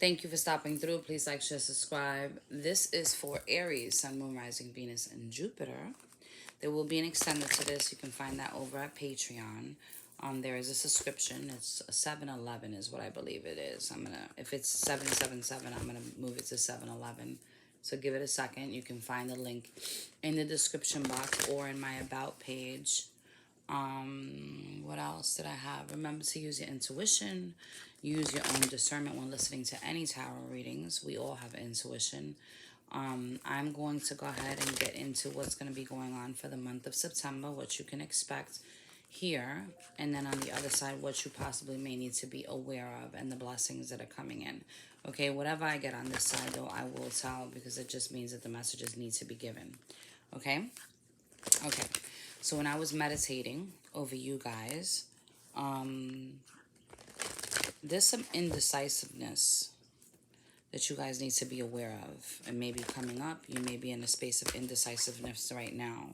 Thank you for stopping through. Please like, share, subscribe. This is for Aries, Sun, Moon, Rising, Venus, and Jupiter. There will be an extended to this. You can find that over at Patreon. There is a subscription. It's 711 is what I believe it is. If it's 777, I'm gonna move it to 711. So give it a second. You can find the link in the description box or in my about page. What else did I have? Remember to use your intuition. Use your own discernment when listening to any tarot readings. We all have intuition. I'm going to go ahead and get into what's going to be going on for the month of September, what you can expect here, and then on the other side, what you possibly may need to be aware of and the blessings that are coming in. Okay, whatever I get on this side, though, I will tell because it just means that the messages need to be given. Okay? Okay. So when I was meditating over you guys, there's some indecisiveness that you guys need to be aware of. And maybe coming up, you may be in a space of indecisiveness right now.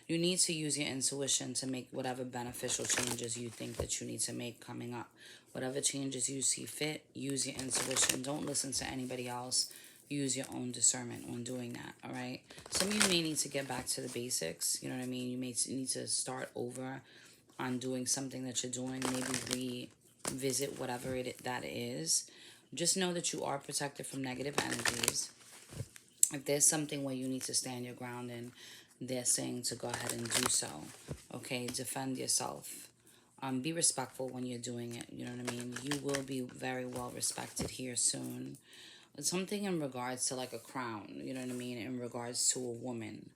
You need to use your intuition to make whatever beneficial changes you think that you need to make coming up. Whatever changes you see fit, use your intuition. Don't listen to anybody else. Use your own discernment when doing that, all right? Some of you may need to get back to the basics, you know what I mean? You may need to start over on doing something that you're doing, maybe revisit whatever that is. Just know that you are protected from negative energies. If there's something where you need to stand your ground in, they're saying to go ahead and do so, okay? Defend yourself. Be respectful when you're doing it, you know what I mean? You will be very well respected here soon. Something in regards to like a crown, you know what I mean, in regards to a woman.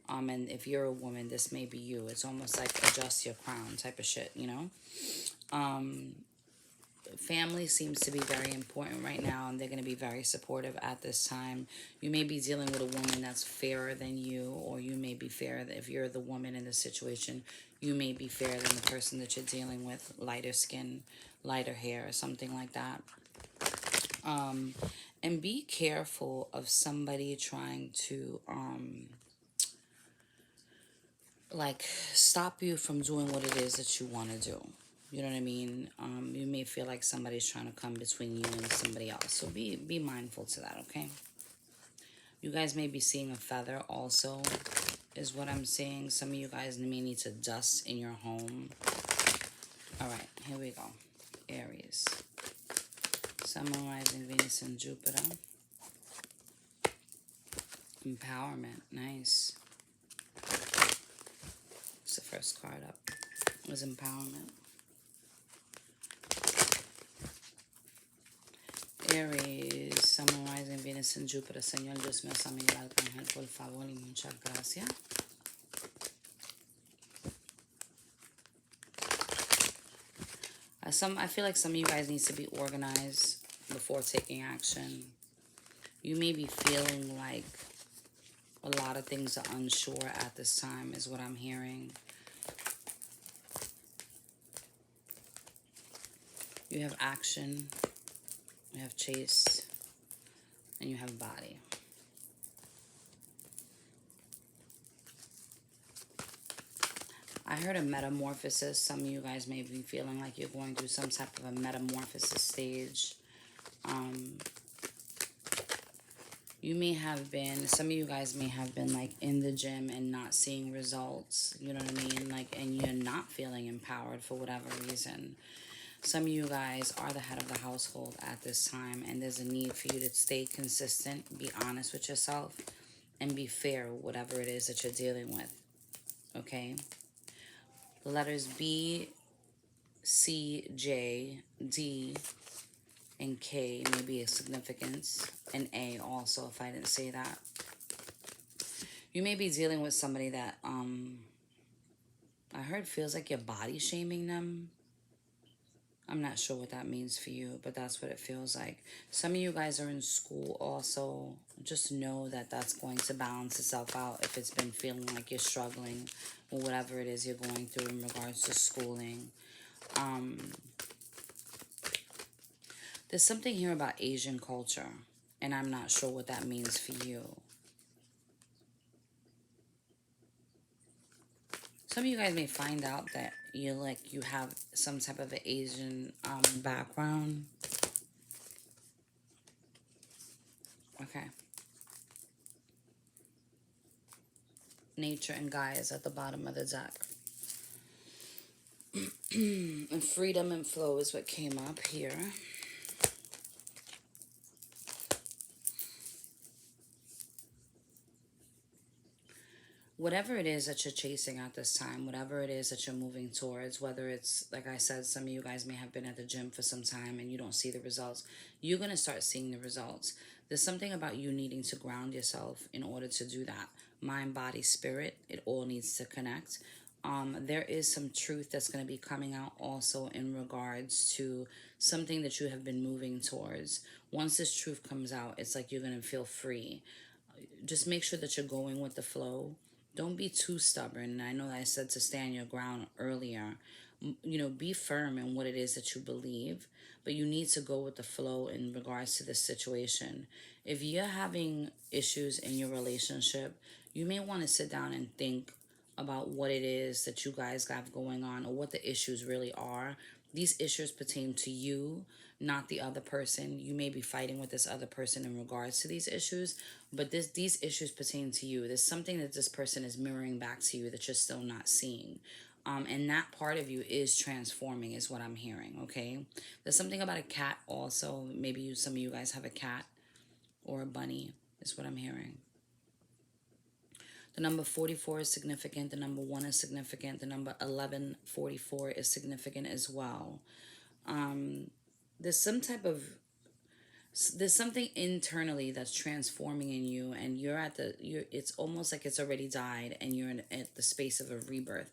And if you're a woman, this may be you. It's almost like adjust your crown type of shit, you know. Family seems to be very important right now, and they're going to be very supportive at this time. You may be dealing with a woman that's fairer than you, or you may be fairer. If you're the woman in the situation, you may be fairer than the person that you're dealing with, lighter skin, lighter hair, or something like that. And be careful of somebody trying to, like, stop you from doing what it is that you want to do. You know what I mean? You may feel like somebody's trying to come between you and somebody else. So be mindful to that, okay? You guys may be seeing a feather also, is what I'm seeing. Some of you guys may need to dust in your home. All right, here we go. Aries. Sun, Moon, Rising, Venus, and Jupiter. Empowerment. Nice. It's the first card up. It was empowerment. Aries, Sun, Moon, Rising, Venus, and Jupiter. Señor Dios mío, San Miguel Arcángel, por favor, y muchas gracias. I feel like some of you guys need to be organized before taking action. You may be feeling like a lot of things are unsure at this time, is what I'm hearing. You have action, you have chase, and you have body. I heard a metamorphosis. Some of you guys may be feeling like you're going through some type of a metamorphosis stage. You may have been, some of you guys may have been like in the gym and not seeing results, you know what I mean? Like, and you're not feeling empowered for whatever reason. Some of you guys are the head of the household at this time, and there's a need for you to stay consistent, be honest with yourself, and be fair, whatever it is that you're dealing with, okay? The letters B, C, J, D, and K may be a significance, and A also, if I didn't say that. You may be dealing with somebody that, I heard feels like you're body shaming them. I'm not sure what that means for you, but that's what it feels like. Some of you guys are in school also. Just know that that's going to balance itself out if it's been feeling like you're struggling with whatever it is you're going through in regards to schooling. There's something here about Asian culture, and I'm not sure what that means for you. Some of you guys may find out that you have some type of an Asian background. Nature and Gaia is at the bottom of the deck. And freedom and flow is what came up here. Whatever it is that you're chasing at this time, whatever it is that you're moving towards, whether it's, like I said, some of you guys may have been at the gym for some time and you don't see the results, you're going to start seeing the results. There's something about you needing to ground yourself in order to do that. Mind, body, spirit, it all needs to connect. There is some truth that's going to be coming out also in regards to something that you have been moving towards. Once this truth comes out, it's like you're going to feel free. Just make sure that you're going with the flow. Don't be too stubborn. I know I said to stand your ground earlier. You know, be firm in what it is that you believe, but you need to go with the flow in regards to this situation. If you're having issues in your relationship, you may want to sit down and think about what it is that you guys have going on, or what the issues really are. These issues pertain to you, not the other person. You may be fighting with this other person in regards to these issues, but these issues pertain to you. There's something that this person is mirroring back to you that you're still not seeing. And that part of you is transforming, is what I'm hearing, okay? There's something about a cat also. Maybe some of you guys have a cat or a bunny, is what I'm hearing. The number 44 is significant. The number 1 is significant. The number 1144 is significant as well. There's some type of, there's something internally that's transforming in you, and it's almost like it's already died and you're at the space of a rebirth.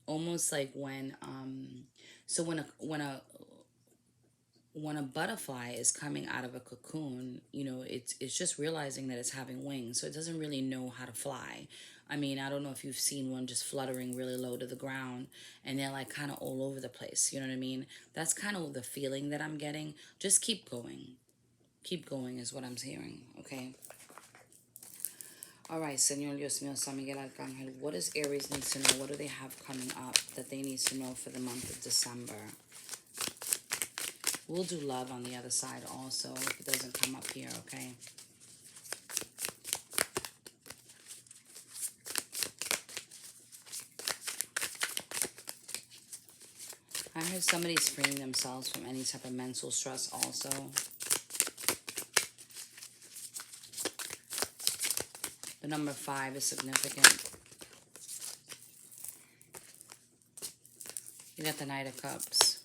Almost like when so when a butterfly is coming out of a cocoon, you know, it's just realizing that it's having wings, so it doesn't really know how to fly. I mean, I don't know if you've seen one just fluttering really low to the ground and they're like kind of all over the place, you know what I mean? That's kind of the feeling that I'm getting. Just keep going. Keep going is what I'm hearing, okay? All right, Señor Dios mío, San Miguel Arcángel, what does Aries need to know? What do they have coming up that they need to know for the month of December? We'll do love on the other side also if it doesn't come up here, okay? I heard somebody's freeing themselves from any type of mental stress also. The number 5 is significant. You got the Knight of Cups.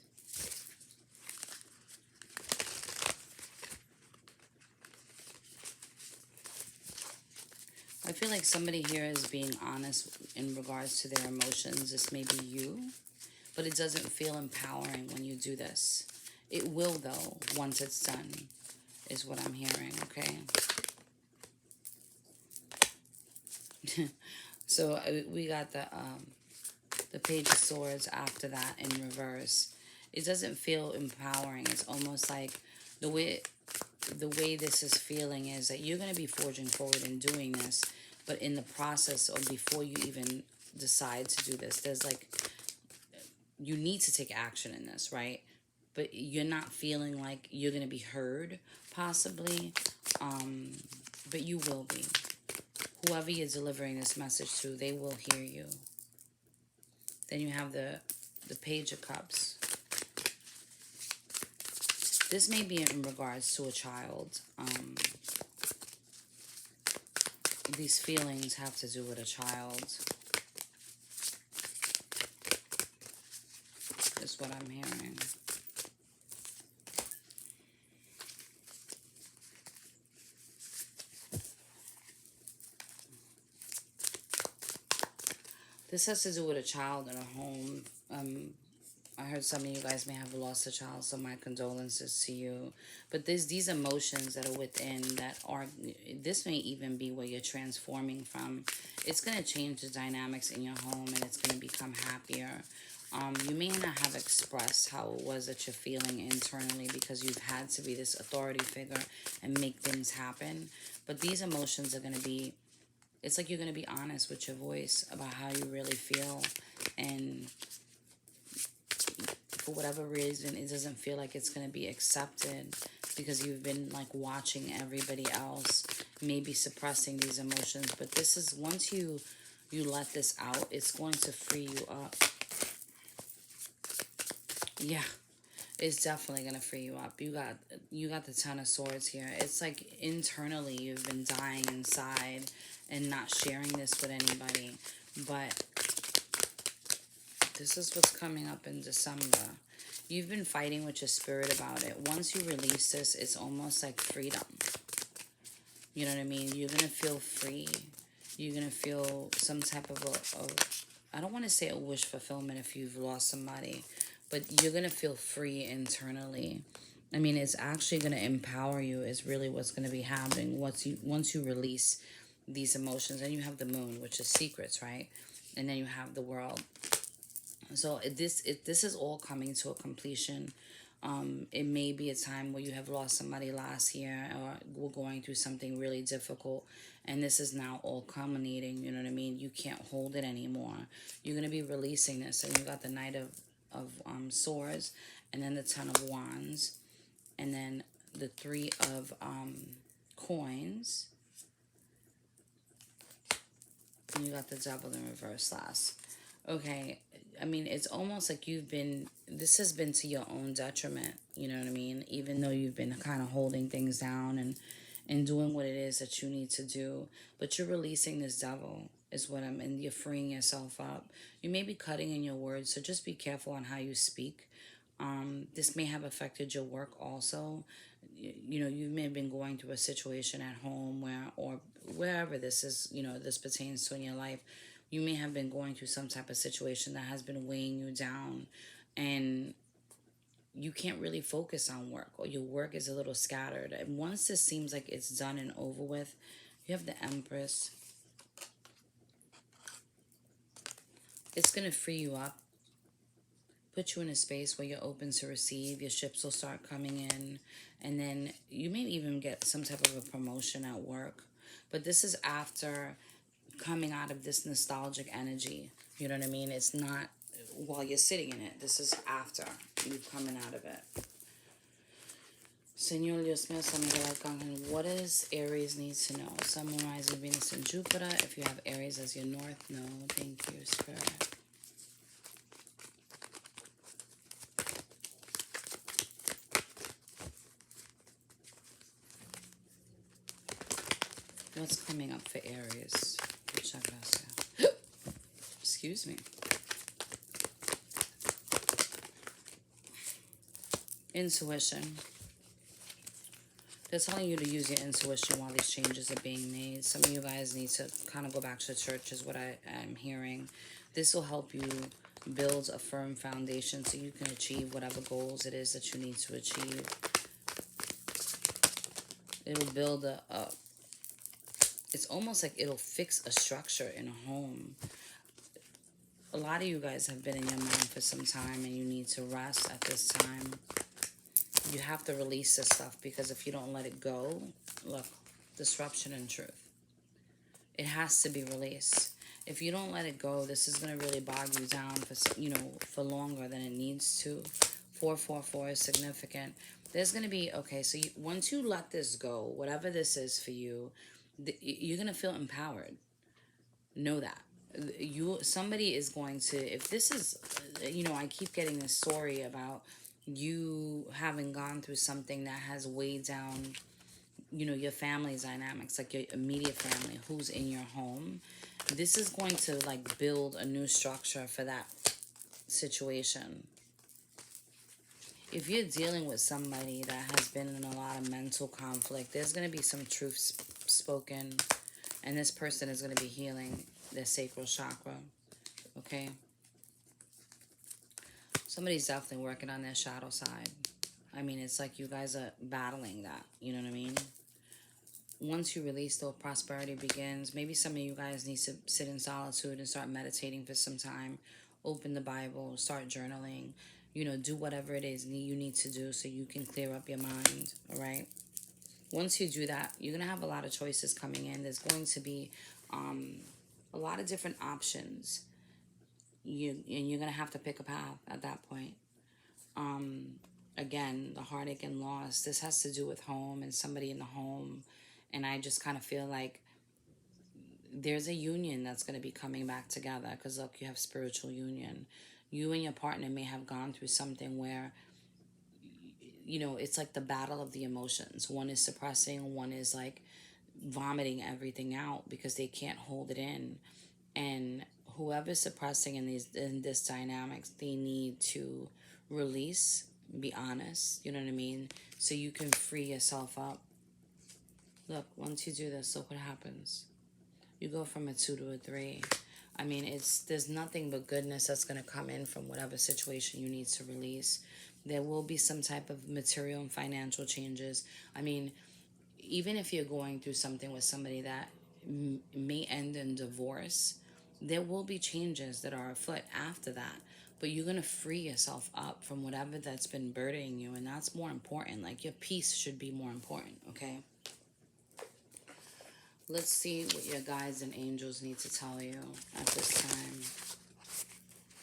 I feel like somebody here is being honest in regards to their emotions. This may be you, but it doesn't feel empowering when you do this. It will, though, once it's done, is what I'm hearing, okay? So we got the Page of Swords after that in reverse. It doesn't feel empowering. It's almost like the way this is feeling is that you're going to be forging forward and doing this, but in the process, or before you even decide to do this, there's like, you need to take action in this, right? But you're not feeling like you're going to be heard, possibly, but you will be. Whoever you're delivering this message to, they will hear you. Then you have the Page of Cups. This may be in regards to a child. These feelings have to do with a child. Is what I'm hearing. This has to do with a child in a home. I heard some of you guys may have lost a child, so my condolences to you. But these emotions that are within that are, this may even be where you're transforming from. It's going to change the dynamics in your home, and it's going to become happier. You may not have expressed how it was that you're feeling internally because you've had to be this authority figure and make things happen. But these emotions are going to be, it's like you're going to be honest with your voice about how you really feel. And for whatever reason, it doesn't feel like it's going to be accepted because you've been like watching everybody else, maybe suppressing these emotions. But this is, once you you let this out, it's going to free you up. Yeah, it's definitely gonna free you up. You got the Ten of Swords here. It's like internally you've been dying inside and not sharing this with anybody. But this is what's coming up in December. You've been fighting with your spirit about it. Once you release this, it's almost like freedom. You know what I mean? You're gonna feel free. You're gonna feel some type of I don't want to say a wish fulfillment if you've lost somebody, but you're gonna feel free internally. I mean, it's actually gonna empower you. Is really what's gonna be happening once you release these emotions. And you have the Moon, which is secrets, right? And then you have the World. So this is all coming to a completion. It may be a time where you have lost somebody last year or were going through something really difficult, and this is now all culminating. You know what I mean? You can't hold it anymore. You're going to be releasing this. And you got the Knight of Swords, and then the Ten of Wands, and then the Three of Coins, and you got the Devil in reverse last. Okay, I mean, it's almost like this has been to your own detriment, you know what I mean? Even though you've been kind of holding things down and doing what it is that you need to do. But you're releasing this devil, and you're freeing yourself up. You may be cutting in your words, so just be careful on how you speak. This may have affected your work also. You know, you may have been going through a situation at home or wherever this pertains to in your life. You may have been going through some type of situation that has been weighing you down, and you can't really focus on work, or your work is a little scattered. And once this seems like it's done and over with, you have the Empress. It's going to free you up, put you in a space where you're open to receive. Your ships will start coming in, and then you may even get some type of a promotion at work. But this is after coming out of this nostalgic energy. You know what I mean? It's not while you're sitting in it. This is after you coming out of it. Señor Dios mío, San Miguel Arcángel, what does Aries need to know? Sun, Moon, Rising, Venus, and Jupiter. If you have Aries as your north node, thank you, Spirit. What's coming up for Aries? Excuse me. Intuition. They're telling you to use your intuition while these changes are being made. Some of you guys need to kind of go back to church is what I am hearing. This will help you build a firm foundation so you can achieve whatever goals it is that you need to achieve. It'll build it's almost like it'll fix a structure in a home. A lot of you guys have been in your mind for some time and you need to rest at this time. You have to release this stuff, because if you don't let it go, look, disruption in truth. It has to be released. If you don't let it go, this is going to really bog you down for longer than it needs to. 444 is significant. There's going to be, okay, so once you let this go, whatever this is for you, you're going to feel empowered. Know that. Somebody is going to, if this is, I keep getting this story about you having gone through something that has weighed down, your family's dynamics, like your immediate family who's in your home. This is going to like build a new structure for that situation. If you're dealing with somebody that has been in a lot of mental conflict, there's going to be some truth spoken, and this person is going to be healing their sacral chakra, okay? Somebody's definitely working on their shadow side. I mean, it's like you guys are battling that, you know what I mean? Once you release, though, prosperity begins. Maybe some of you guys need to sit in solitude and start meditating for some time. Open the Bible, start journaling. Do whatever it is you need to do so you can clear up your mind, all right? Once you do that, you're going to have a lot of choices coming in. There's going to be a lot of different options. And you're going to have to pick a path at that point. Again, the heartache and loss, this has to do with home and somebody in the home. And I just kind of feel like there's a union that's going to be coming back together, because look, you have spiritual union. You and your partner may have gone through something where, it's like the battle of the emotions. One is suppressing, one is like vomiting everything out because they can't hold it in. And whoever's suppressing in this dynamics, they need to release, be honest, you know what I mean? So you can free yourself up. Look, once you do this, look what happens. You go from a 2 to a 3. I mean, there's nothing but goodness that's going to come in from whatever situation you need to release. There will be some type of material and financial changes. I mean, even if you're going through something with somebody that may end in divorce, there will be changes that are afoot after that. But you're going to free yourself up from whatever that's been burdening you. And that's more important. Like, your peace should be more important, okay? Let's see what your guides and angels need to tell you at this time.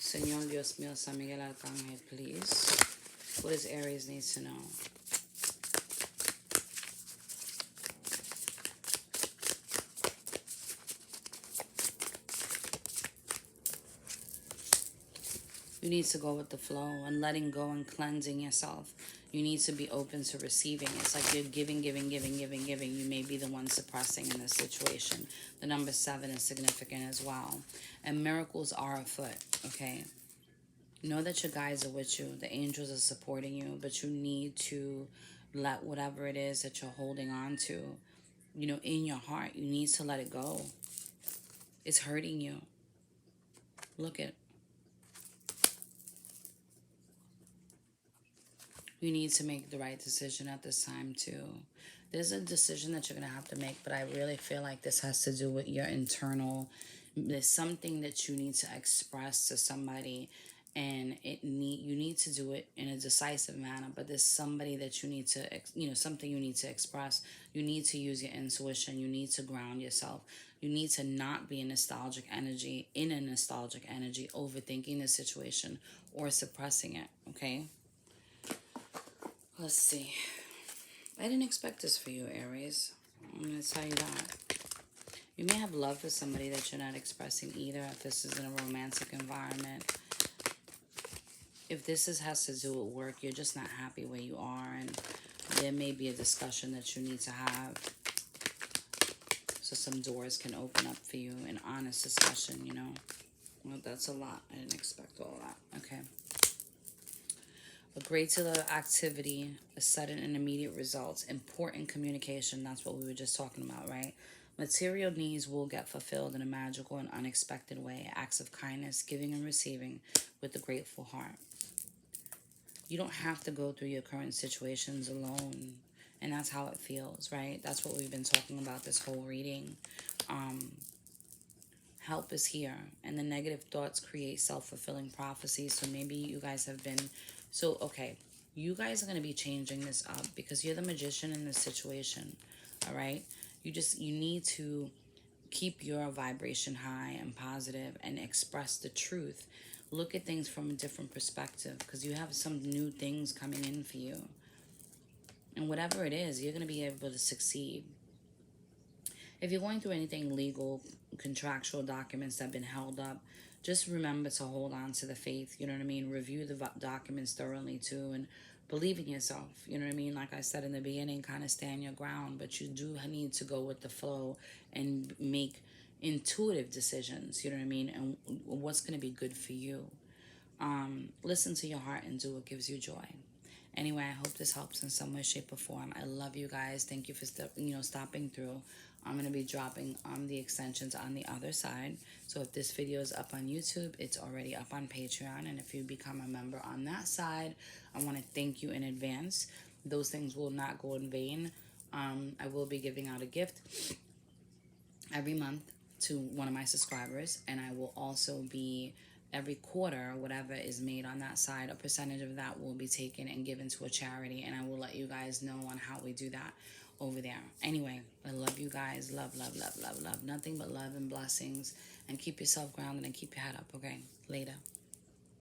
Señor Dios mío, San Miguel Arcángel, please. What does Aries need to know? You need to go with the flow and letting go and cleansing yourself. You need to be open to receiving. It's like you're giving, giving, giving, giving, giving. You may be the one suppressing in this situation. The number 7 is significant as well. And miracles are afoot, okay? Know that your guides are with you. The angels are supporting you. But you need to let whatever it is that you're holding on to, in your heart, you need to let it go. It's hurting you. Look at. You need to make the right decision at this time too. There's a decision that you're going to have to make, but I really feel like this has to do with your internal. There's something that you need to express to somebody, and you need to do it in a decisive manner, but there's somebody that you need to, something you need to express. You need to use your intuition. You need to ground yourself. You need to not be in a nostalgic energy, overthinking the situation or suppressing it, okay? Let's see. I didn't expect this for you, Aries. I'm going to tell you that. You may have love for somebody that you're not expressing either, if this is in a romantic environment. If this has to do with work, you're just not happy where you are, and there may be a discussion that you need to have so some doors can open up for you, an honest discussion, Well, that's a lot. I didn't expect all that. Okay. A great deal of activity, a sudden and immediate results, important communication. That's what we were just talking about, right? Material needs will get fulfilled in a magical and unexpected way. Acts of kindness, giving and receiving with a grateful heart. You don't have to go through your current situations alone. And that's how it feels, right? That's what we've been talking about this whole reading. Help is here. And the negative thoughts create self-fulfilling prophecies. So maybe you guys have been... So, okay, you guys are going to be changing this up because you're the magician in this situation, all right? You need to keep your vibration high and positive and express the truth. Look at things from a different perspective because you have some new things coming in for you. And whatever it is, you're going to be able to succeed. If you're going through anything legal, contractual documents that have been held up, just remember to hold on to the faith, you know what I mean? Review the documents thoroughly too, and believe in yourself, you know what I mean? Like I said in the beginning, kind of stand your ground, but you do need to go with the flow and make intuitive decisions, you know what I mean? And what's going to be good for you. Listen to your heart and do what gives you joy. Anyway, I hope this helps in some way, shape, or form. I love you guys. Thank you for stopping through. I'm going to be dropping the extensions on the other side. So if this video is up on YouTube, it's already up on Patreon. And if you become a member on that side, I want to thank you in advance. Those things will not go in vain. I will be giving out a gift every month to one of my subscribers. And I will also be... every quarter, whatever is made on that side, a percentage of that will be taken and given to a charity. And I will let you guys know on how we do that over there. Anyway, I love you guys. Love, love, love, love, love. Nothing but love and blessings. And keep yourself grounded and keep your head up, okay? Later.